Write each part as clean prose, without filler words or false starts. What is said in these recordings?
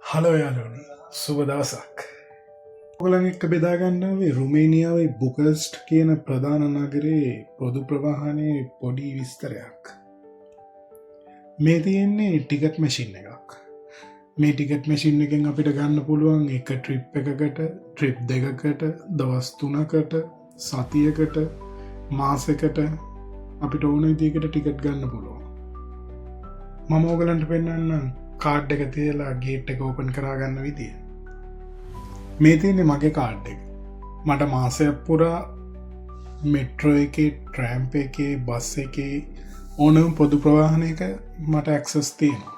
Hello යාලුවනි සුබ දවසක්. ඔයගලන් එක්ක බෙදා ගන්නාවේ රුමේනියාවේ බුකරෙස්ට් කියන ප්‍රධාන නගරයේ පොදු ප්‍රවාහනයේ පොඩි විස්තරයක්. මේ තියෙන්නේ ටිකට් මැෂින් එකක්. මේ ටිකට් මැෂින් එකෙන් අපිට ගන්න පුළුවන් එක ට්‍රිප් එකකට, ට්‍රිප් දෙකකට, දවස් 3කට, සතියකට, මාසෙකට අපිට ඕන විදිහකට ටිකට් ගන්න පුළුවන්. මම ඔයගලන්ට පෙන්නන්නම් කාඩ් එක තියලා ගේට් එක ඕපන් කරාගන්න විදිය. මේ තියන්නේ මගේ කාඩ් එක. මට මාසයක් පුරා මෙට්‍රෝ එකේ, ට්‍රෑම්ප් එකේ, බස් එකේ ඕනම පොදු ප්‍රවාහනයක මට ඇක්සස් තියෙනවා.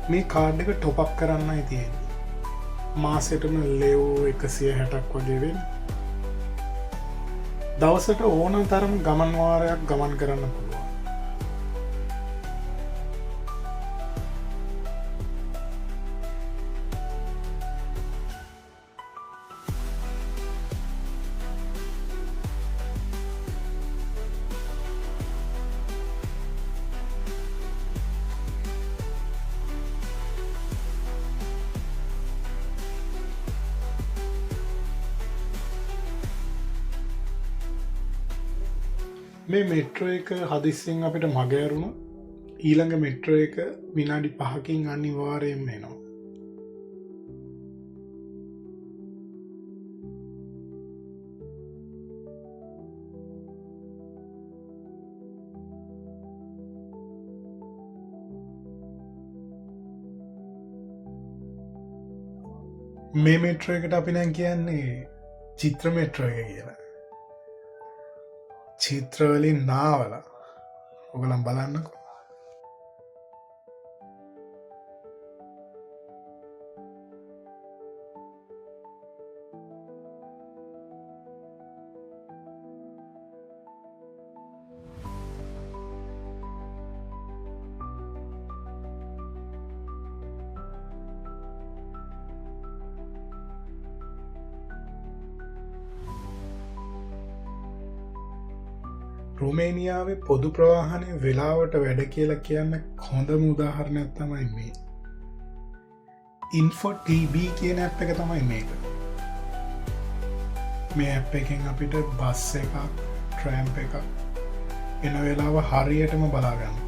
මේ කාඩ් එක ටොප් අප් කරන්නයි තියෙන්නේ. මාසෙටම ලෙව් 160ක් වගේ වෙන. දවසට ඕන තරම් ගමන් වාරයක් ගමන් කරන්න පුළුවන්. මේ මෙට්‍රෝ එක හදිස්සියෙන් අපිට මගහැරුණු ඊළඟ මෙට්‍රෝ එක විනාඩි 5කින් අනිවාර්යයෙන්ම එනවා. මේ මෙට්‍රෝ එකට අපි නම් කියන්නේ චිත්‍ර මෙට්‍රෝ එක කියලා. චිත්‍රවලින් නාවල ඔගලම් බලන්නකෝ. රුමේනියාවේ පොදු ප්‍රවාහනය වෙලාවට වැඩ කියලා කියන්න හොඳම උදාහරණයක් තමයි මේ. ඉන්ෆෝ ටීබී කියන ඇප් එක තමයි මේක. මේ ඇප් එකෙන් අපිට බස් එකක්, ට්‍රෑම්ප් එකක් එන වෙලාව හරියටම බලාගන්න පුළුවන්.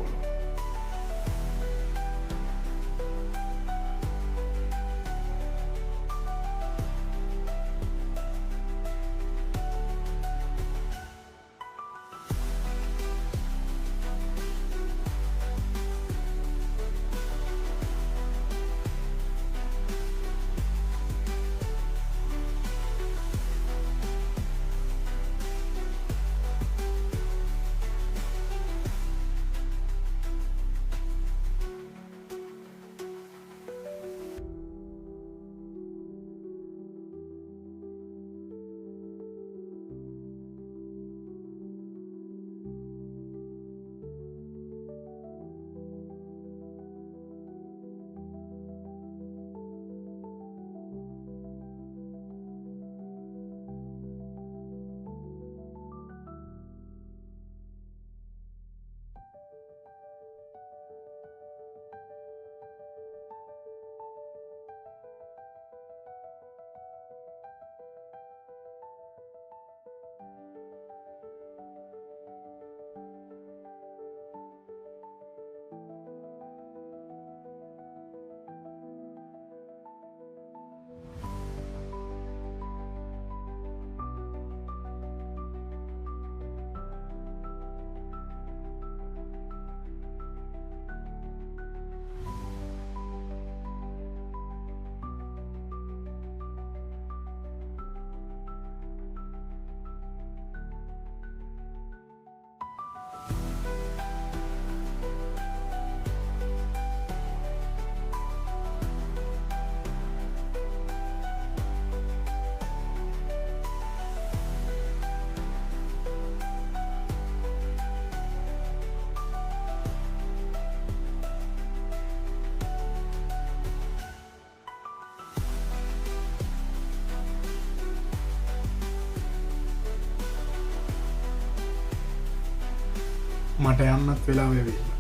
මට යන්නත් වෙලා වෙවිලා.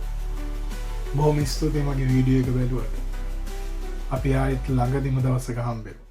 බොහොම ස්තුතියි මගේ වීඩියෝ එක බැලුවට. අපි ආයෙත් ළඟදිම දවසක හම්බෙමු.